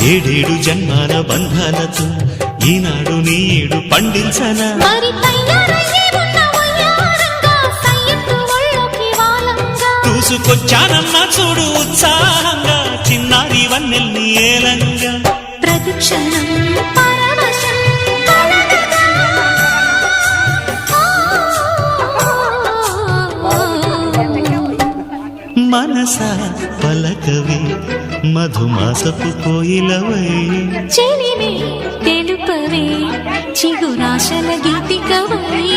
ఏడేడు జన్మాల బంధాలతో ఈనాడు నీడు పండించనా చూసుకొచ్చానమ్మా చూడు ఉత్సాహంగా చిన్నారి వన్నెల్ని ఏలంగా ప్రతిక్షణం మనసా పలకవి మధుమాసపు కోయిలవై చెలిమే తెలుపవే చిగురాశల గీతికవై